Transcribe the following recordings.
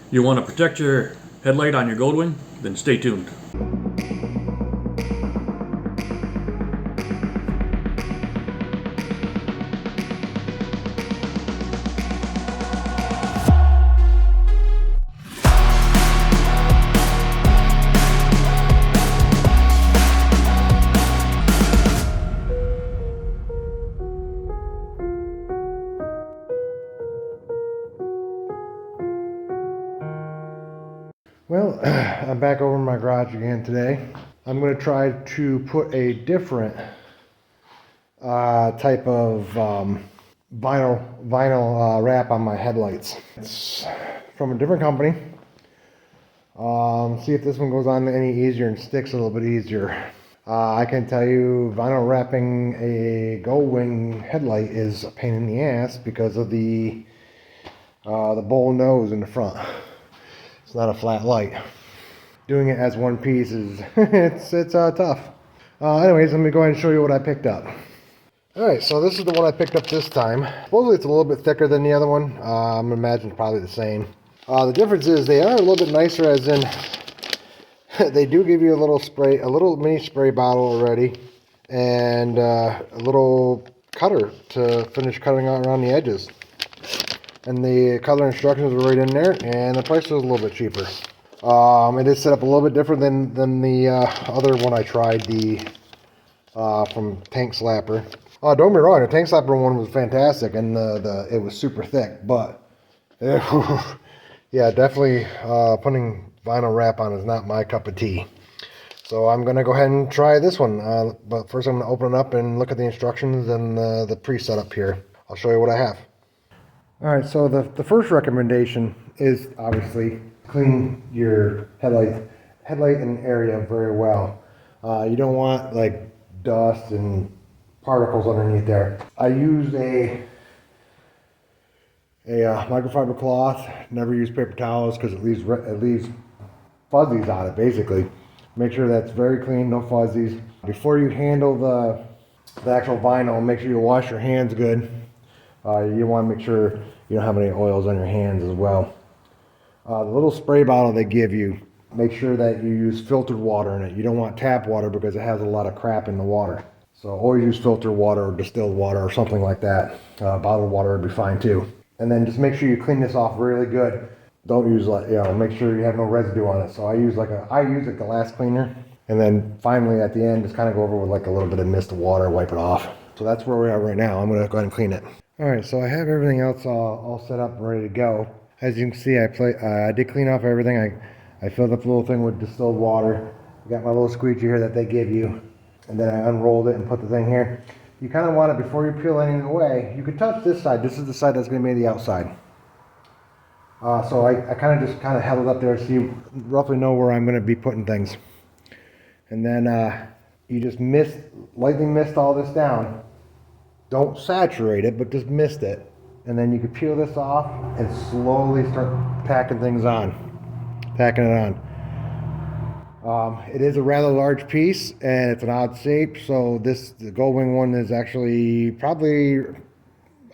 You want to protect your headlight on your Goldwing? Then stay tuned. Well, I'm back over in my garage again today. I'm going to try to put a different type of vinyl wrap on my headlights. It's from a different company. See if this one goes on any easier and sticks a little bit easier. I can tell you vinyl wrapping a Goldwing headlight is a pain in the ass because of the bowl nose in the front. It's not a flat light. Doing it as one piece is it's tough. Anyways, let me go ahead and show you what I picked up. Alright, so this is the one I picked up this time. Supposedly it's a little bit thicker than the other one. I'm imagining it's probably the same. The difference is they are a little bit nicer, as in they do give you a little mini spray bottle already, and a little cutter to finish cutting out around the edges. And the color instructions are right in there, and the price is a little bit cheaper. It is set up a little bit different than the other one I tried, the from Tank Slapper. Don't get me wrong, the Tank Slapper one was fantastic, and it was super thick, but yeah, definitely putting vinyl wrap on is not my cup of tea. So I'm gonna go ahead and try this one, but first I'm gonna open it up and look at the instructions and the pre-setup here. I'll show you what I have. Alright, so the first recommendation is obviously clean your headlight and area very well. You don't want like dust and particles underneath there. I use a microfiber cloth. Never use paper towels because it leaves fuzzies on it basically. Make sure that's very clean, no fuzzies. Before you handle the actual vinyl, make sure you wash your hands good. You want to make sure you don't have any oils on your hands as well. The little spray bottle they give you, make sure that you use filtered water in it. You don't want tap water because it has a lot of crap in the water. So always use filtered water or distilled water or something like that. Bottled water would be fine too. And then just make sure you clean this off really good. Don't use make sure you have no residue on it. So I use like a glass cleaner. And then finally at the end, just kind of go over with like a little bit of mist of water, wipe it off. So that's where we are right now. I'm gonna go ahead and clean it. Alright, so I have everything else all set up and ready to go. As you can see, I did clean off everything. I filled up the little thing with distilled water. I got my little squeegee here that they give you. And then I unrolled it and put the thing here. You kind of want it, before you peel anything away, you can touch this side. This is the side that's going to be the outside. So I kind of held it up there so you roughly know where I'm going to be putting things. And then you just lightly mist all this down. Don't saturate it, but just mist it. And then you can peel this off and slowly start packing it on. It is a rather large piece and it's an odd shape, so the Goldwing one is actually probably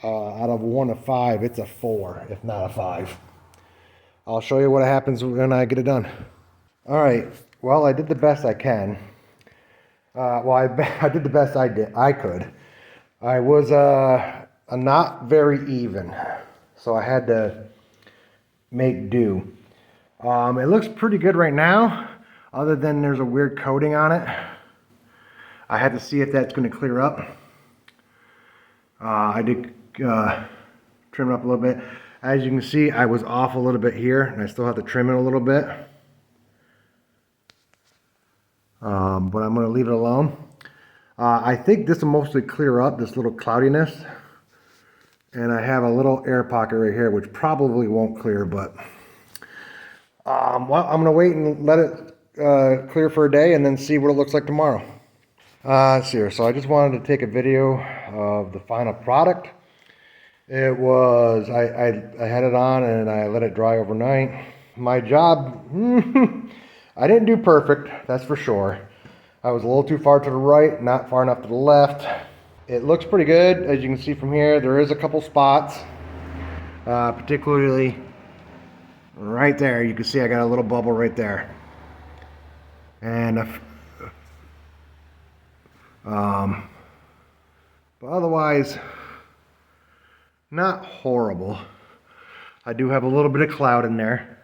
out of 1 to 5, it's a 4, if not a 5. I'll show you what happens when I get it done. Alright, well, I did the best I can. I did the best I could. I was not very even, so I had to make do. It looks pretty good right now, other than there's a weird coating on it. I had to see if that's going to clear up. I did trim it up a little bit. As you can see, I was off a little bit here, and I still have to trim it a little bit. But I'm going to leave it alone. I think this will mostly clear up, this little cloudiness. And I have a little air pocket right here, which probably won't clear, but well, I'm going to wait and let it clear for a day and then see what it looks like tomorrow. Let's see here. So I just wanted to take a video of the final product. It was, I had it on and I let it dry overnight. My job, I didn't do perfect, that's for sure. I was a little too far to the right, not far enough to the left. It looks pretty good, as you can see from here. There is a couple spots, particularly Right there, you can see I got a little bubble right there. And but otherwise, not horrible. I do have a little bit of cloud in there,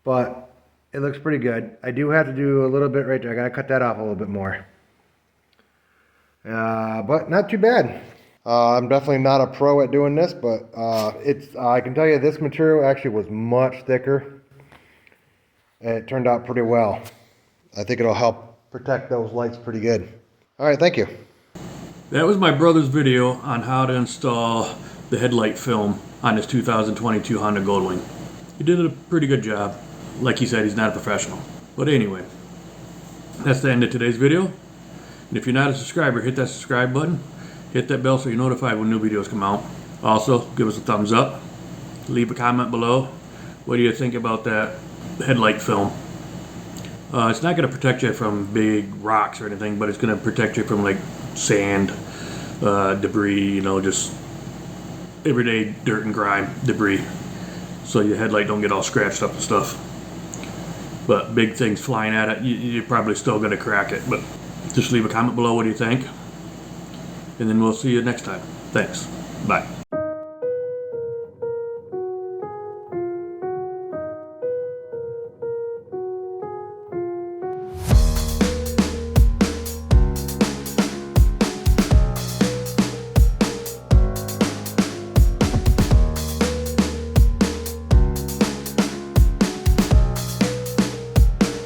but it looks pretty good. I do have to do a little bit right there. I gotta cut that off a little bit more. But not too bad. I'm definitely not a pro at doing this, but I can tell you this material actually was much thicker. And it turned out pretty well. I think it'll help protect those lights pretty good. All right, thank you. That was my brother's video on how to install the headlight film on his 2022 Honda Goldwing. He did a pretty good job. Like he said, he's not a professional. But anyway, that's the end of today's video. And if you're not a subscriber, hit that subscribe button. Hit that bell so you're notified when new videos come out. Also, give us a thumbs up. Leave a comment below. What do you think about that headlight film? It's not going to protect you from big rocks or anything, but it's going to protect you from like sand, debris, just everyday dirt and grime debris, so your headlight don't get all scratched up and stuff. But big things flying at it, you're probably still going to crack it. But just leave a comment below what do you think, and then we'll see you next time. Thanks. Bye.